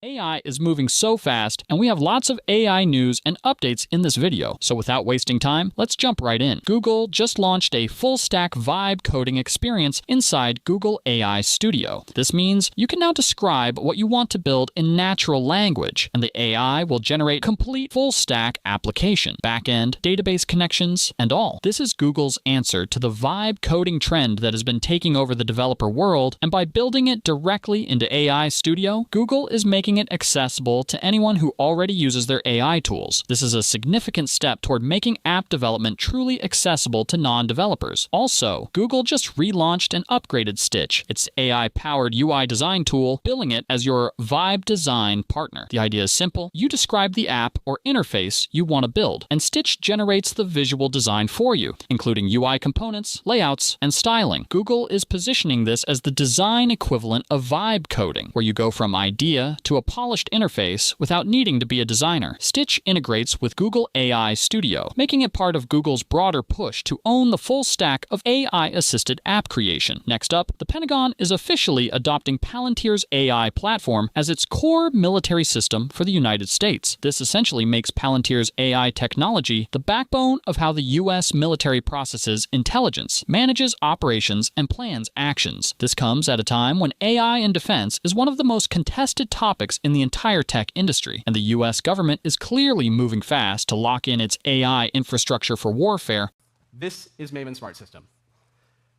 AI is moving so fast, and we have lots of AI news and updates in this video. So without wasting time, let's jump right in. Google just launched a full-stack vibe coding experience inside Google AI Studio. This means you can now describe what you want to build in natural language, and the AI will generate complete full-stack application, back-end, database connections, and all. This is Google's answer to the vibe coding trend that has been taking over the developer world, and by building it directly into AI Studio, Google is making it accessible to anyone who already uses their AI tools. This is a significant step toward making app development truly accessible to non-developers. Also, Google just relaunched and upgraded Stitch, its AI-powered UI design tool, billing it as your Vibe Design partner. The idea is simple. You describe the app or interface you want to build, and Stitch generates the visual design for you, including UI components, layouts, and styling. Google is positioning this as the design equivalent of vibe coding, where you go from idea to a polished interface without needing to be a designer. Stitch integrates with Google AI Studio, making it part of Google's broader push to own the full stack of AI-assisted app creation. Next up, the Pentagon is officially adopting Palantir's AI platform as its core military system for the United States. This essentially makes Palantir's AI technology the backbone of how the U.S. military processes intelligence, manages operations, and plans actions. This comes at a time when AI in defense is one of the most contested topics in the entire tech industry, and the U.S. government is clearly moving fast to lock in its AI infrastructure for warfare. This is Maven Smart System,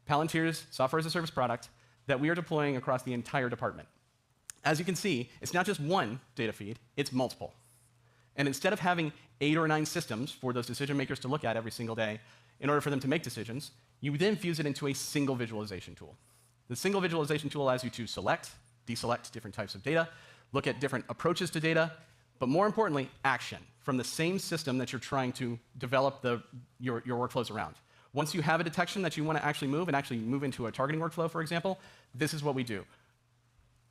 Palantir's software as a service product that we are deploying across the entire department. As you can see, it's not just one data feed, it's multiple. And instead of having 8 or 9 systems for those decision makers to look at every single day in order for them to make decisions, you then fuse it into a single visualization tool. The single visualization tool allows you to select, deselect different types of data, look at different approaches to data, but more importantly, action from the same system that you're trying to develop your workflows around. Once you have a detection that you want to actually move into a targeting workflow, for example, this is what we do.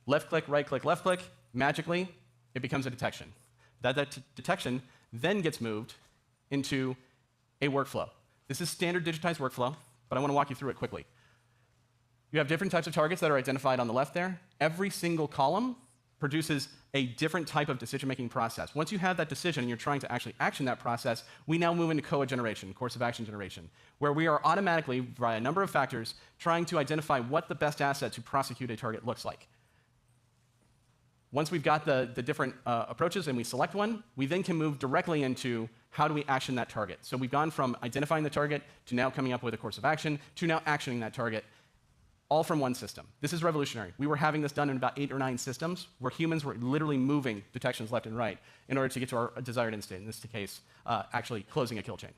Left click, right click, left click, magically, it becomes a detection. That detection then gets moved into a workflow. This is standard digitized workflow, but I want to walk you through it quickly. You have different types of targets that are identified on the left there. Every single column produces a different type of decision-making process. Once you have that decision and you're trying to actually action that process, we now move into COA generation, course of action generation, where we are automatically, via a number of factors, trying to identify what the best asset to prosecute a target looks like. Once we've got the different approaches and we select one, we then can move directly into how do we action that target. So we've gone from identifying the target to now coming up with a course of action to now actioning that target, all from one system. This is revolutionary. We were having this done in about 8 or 9 systems where humans were literally moving detections left and right in order to get to our desired end state, in this case, actually closing a kill chain.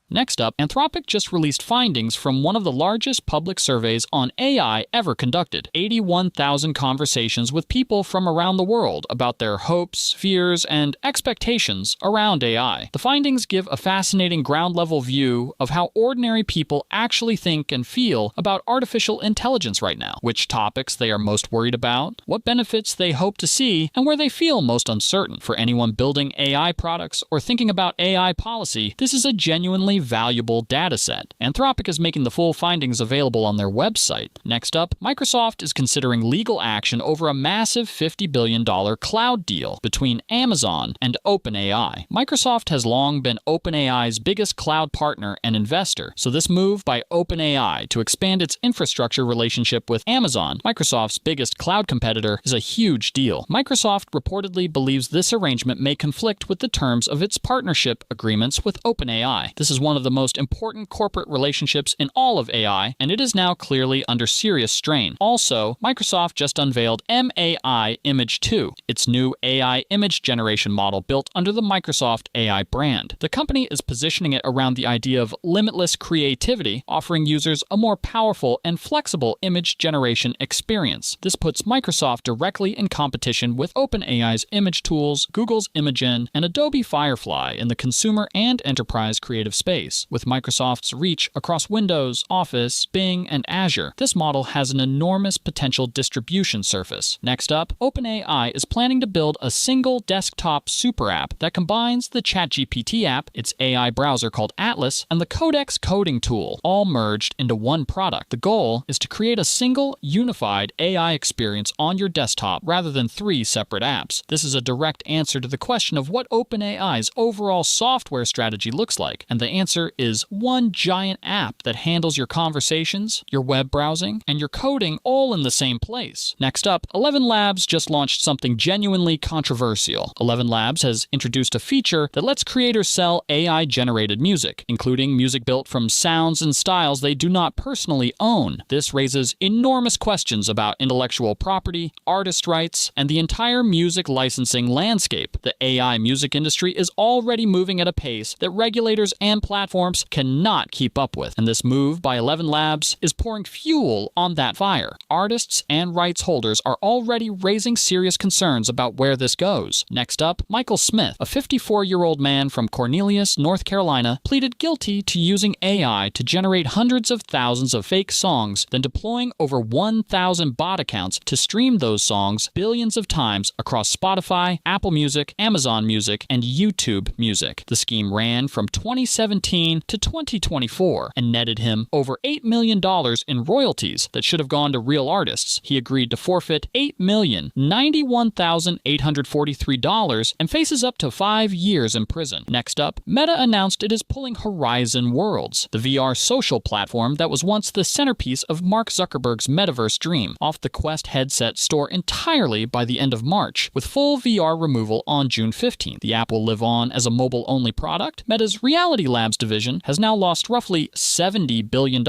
Next up, Anthropic just released findings from one of the largest public surveys on AI ever conducted. 81,000 conversations with people from around the world about their hopes, fears, and expectations around AI. The findings give a fascinating ground-level view of how ordinary people actually think and feel about artificial intelligence right now, which topics they are most worried about, what benefits they hope to see, and where they feel most uncertain. For anyone building AI products or thinking about AI policy, this is a genuinely valuable data set. Anthropic is making the full findings available on their website. Next up, Microsoft is considering legal action over a massive $50 billion cloud deal between Amazon and OpenAI. Microsoft has long been OpenAI's biggest cloud partner and investor, so this move by OpenAI to expand its infrastructure relationship with Amazon, Microsoft's biggest cloud competitor, is a huge deal. Microsoft reportedly believes this arrangement may conflict with the terms of its partnership agreements with OpenAI. This is one of the most important corporate relationships in all of AI, and it is now clearly under serious strain. Also, Microsoft just unveiled MAI Image 2, its new AI image generation model built under the Microsoft AI brand. The company is positioning it around the idea of limitless creativity, offering users a more powerful and flexible image generation experience. This puts Microsoft directly in competition with OpenAI's image tools, Google's Imagen, and Adobe Firefly in the consumer and enterprise creative space. space. With Microsoft's reach across Windows, Office, Bing, and Azure, this model has an enormous potential distribution surface. Next up, OpenAI is planning to build a single desktop super app that combines the ChatGPT app, its AI browser called Atlas, and the Codex coding tool, all merged into one product. The goal is to create a single, unified AI experience on your desktop rather than 3 separate apps. This is a direct answer to the question of what OpenAI's overall software strategy looks like, and the answer is one giant app that handles your conversations, your web browsing, and your coding all in the same place. Next up, ElevenLabs just launched something genuinely controversial. ElevenLabs has introduced a feature that lets creators sell AI-generated music, including music built from sounds and styles they do not personally own. This raises enormous questions about intellectual property, artist rights, and the entire music licensing landscape. The AI music industry is already moving at a pace that regulators and platforms cannot keep up with, and this move by ElevenLabs is pouring fuel on that fire. Artists and rights holders are already raising serious concerns about where this goes. Next up, Michael Smith, a 54-year-old man from Cornelius, North Carolina, pleaded guilty to using AI to generate hundreds of thousands of fake songs, then deploying over 1,000 bot accounts to stream those songs billions of times across Spotify, Apple Music, Amazon Music, and YouTube Music. The scheme ran from 2017 to 2024 and netted him over $8 million in royalties that should have gone to real artists. He agreed to forfeit $8,091,843 and faces up to 5 years in prison. Next up, Meta announced it is pulling Horizon Worlds, the VR social platform that was once the centerpiece of Mark Zuckerberg's metaverse dream, off the Quest headset store entirely by the end of March, with full VR removal on June 15th. The app will live on as a mobile-only product. Meta's Reality Labs division has now lost roughly $70 billion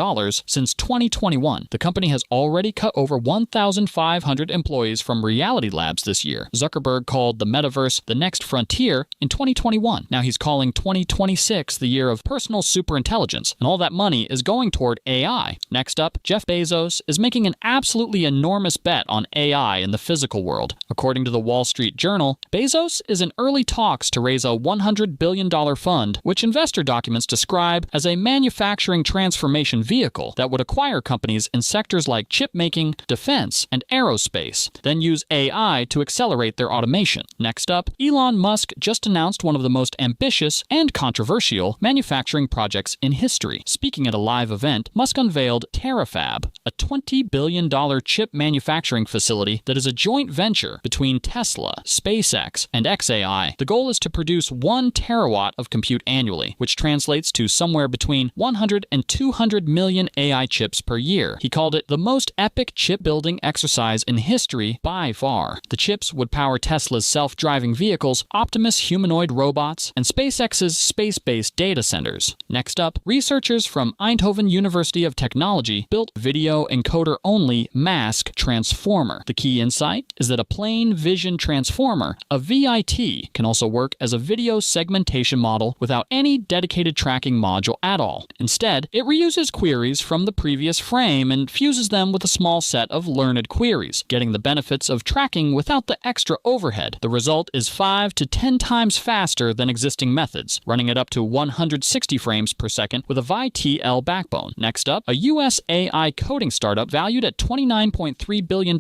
since 2021. The company has already cut over 1,500 employees from Reality Labs this year. Zuckerberg called the metaverse the next frontier in 2021. Now he's calling 2026 the year of personal superintelligence, and all that money is going toward AI. Next up, Jeff Bezos is making an absolutely enormous bet on AI in the physical world. According to the Wall Street Journal, Bezos is in early talks to raise a $100 billion fund, which investor documents describe as a manufacturing transformation vehicle that would acquire companies in sectors like chip making, defense, and aerospace, then use AI to accelerate their automation. Next up, Elon Musk just announced one of the most ambitious and controversial manufacturing projects in history. Speaking at a live event, Musk unveiled Terafab, a $20 billion chip manufacturing facility that is a joint venture between Tesla, SpaceX, and xAI. The goal is to produce 1 terawatt of compute annually, which translates to somewhere between 100 and 200 million AI chips per year. He called it the most epic chip-building exercise in history by far. The chips would power Tesla's self-driving vehicles, Optimus humanoid robots, and SpaceX's space-based data centers. Next up, researchers from Eindhoven University of Technology built video encoder-only mask transformer. The key insight is that a plain vision transformer, a VIT, can also work as a video segmentation model without any dedicated tracking module at all. Instead, it reuses queries from the previous frame and fuses them with a small set of learned queries, getting the benefits of tracking without the extra overhead. The result is 5 to 10 times faster than existing methods, running at up to 160 frames per second with a ViTL backbone. Next up, a US AI coding startup valued at $29.3 billion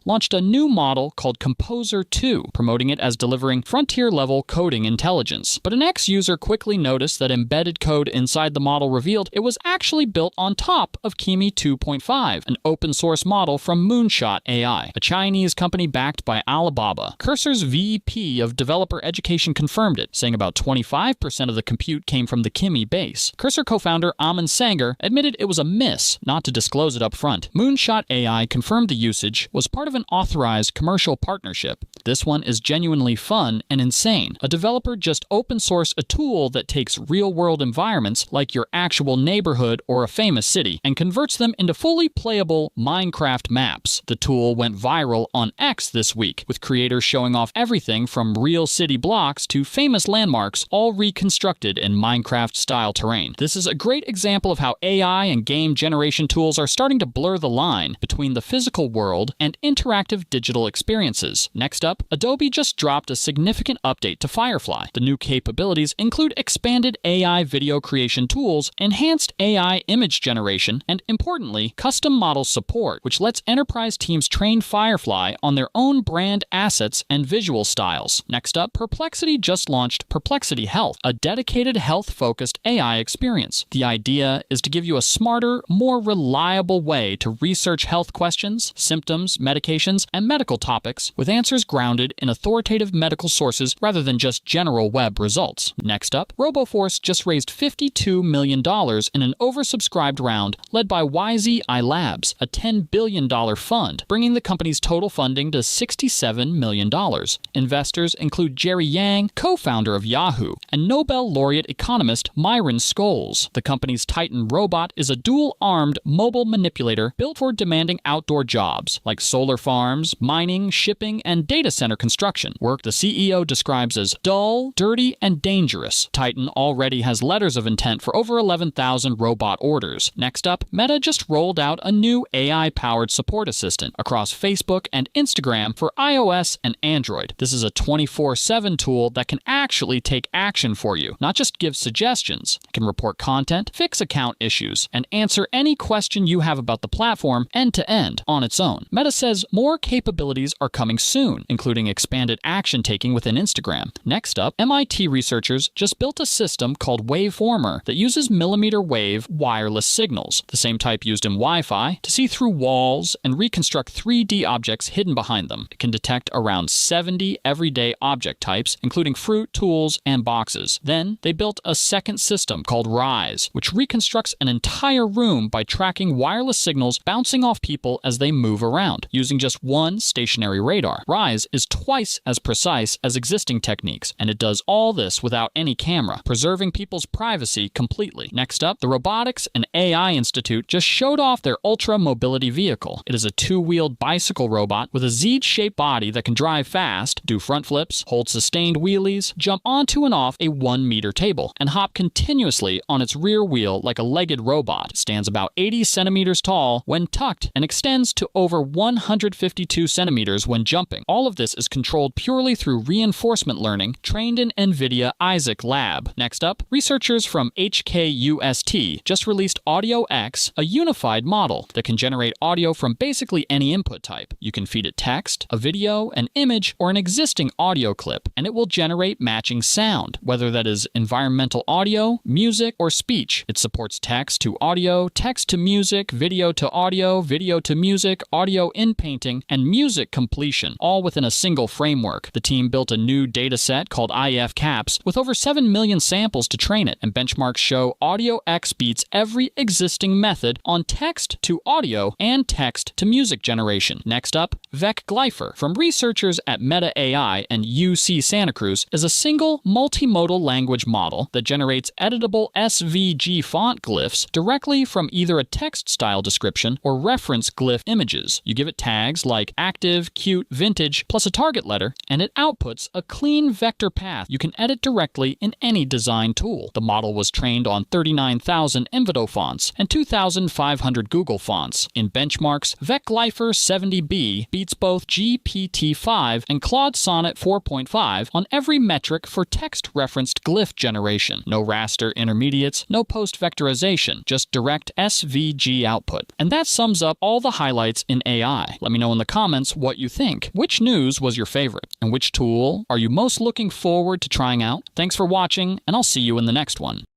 launched a new model called Composer 2, promoting it as delivering frontier-level coding intelligence. But an ex-user quickly noticed that embedded code inside the model revealed it was actually built on top of Kimi 2.5, an open-source model from Moonshot AI, a Chinese company backed by Alibaba. Cursor's VP of developer education confirmed it, saying about 25% of the compute came from the Kimi base. Cursor co-founder Aman Sanger admitted it was a miss not to disclose it up front. Moonshot AI confirmed the usage was part of an authorized commercial partnership. This one is genuinely fun and insane. A developer just open-sourced a tool that takes real-world environments like your actual neighborhood or a famous city and converts them into fully playable Minecraft maps. The tool went viral on X this week, with creators showing off everything from real city blocks to famous landmarks, all reconstructed in Minecraft-style terrain. This is a great example of how AI and game generation tools are starting to blur the line between the physical world and interactive digital experiences. Next up, Adobe just dropped a significant update to Firefly. The new capabilities include expanded AI AI video creation tools, enhanced AI image generation, and importantly, custom model support, which lets enterprise teams train Firefly on their own brand assets and visual styles. Next up, Perplexity just launched Perplexity Health, a dedicated health-focused AI experience. The idea is to give you a smarter, more reliable way to research health questions, symptoms, medications, and medical topics with answers grounded in authoritative medical sources rather than just general web results. Next up, RoboForce just raised $52 million in an oversubscribed round led by ElevenLabs, a $10 billion fund, bringing the company's total funding to $67 million. Investors include Jerry Yang, co-founder of Yahoo, and Nobel laureate economist Myron Scholes. The company's Titan robot is a dual-armed mobile manipulator built for demanding outdoor jobs like solar farms, mining, shipping, and data center construction, work the CEO describes as dull, dirty, and dangerous. Titan already has letters of intent for over 11,000 robot orders. Next up, Meta just rolled out a new AI-powered support assistant across Facebook and Instagram for iOS and Android. This is a 24/7 tool that can actually take action for you, not just give suggestions. It can report content, fix account issues, and answer any question you have about the platform end-to-end on its own. Meta says more capabilities are coming soon, including expanded action taking within Instagram. Next up, MIT researchers just built a system called Waveformer that uses millimeter wave wireless signals, the same type used in Wi-Fi, to see through walls and reconstruct 3D objects hidden behind them. It can detect around 70 everyday object types, including fruit, tools, and boxes. Then, they built a second system called Rise, which reconstructs an entire room by tracking wireless signals bouncing off people as they move around, using just one stationary radar. Rise is twice as precise as existing techniques, and it does all this without any camera, preserving people's privacy completely. Next up, the Robotics and AI Institute just showed off their Ultra Mobility Vehicle. It is a two-wheeled bicycle robot with a Z-shaped body that can drive fast, do front flips, hold sustained wheelies, jump onto and off a 1-meter table, and hop continuously on its rear wheel like a legged robot. It stands about 80 centimeters tall when tucked and extends to over 152 centimeters when jumping. All of this is controlled purely through reinforcement learning trained in Nvidia Isaac Lab. Next up, researchers from HKUST just released AudioX, a unified model that can generate audio from basically any input type. You can feed it text, a video, an image, or an existing audio clip, and it will generate matching sound, whether that is environmental audio, music, or speech. It supports text to audio, text to music, video to audio, video to music, audio in painting, and music completion, all within a single framework. The team built a new dataset called IF-CAPS with over 7 million samples to train it, and benchmarks show AudioX beats every existing method on text to audio and text to music generation. Next up, VecGlypher from researchers at Meta AI and UC Santa Cruz is a single multimodal language model that generates editable SVG font glyphs directly from either a text style description or reference glyph images. You give it tags like active, cute, vintage, plus a target letter, and it outputs a clean vector path you can edit directly in any design tool. The model was trained on 39,000 Envato fonts and 2,500 Google fonts. In benchmarks, VecGlypher 70B beats both GPT-5 and Claude Sonnet 4.5 on every metric for text-referenced glyph generation. No raster intermediates, no post-vectorization, just direct SVG output. And that sums up all the highlights in AI. Let me know in the comments what you think. Which news was your favorite? And which tool are you most looking forward to trying out? Thanks for watching, and I'll see you in the next one.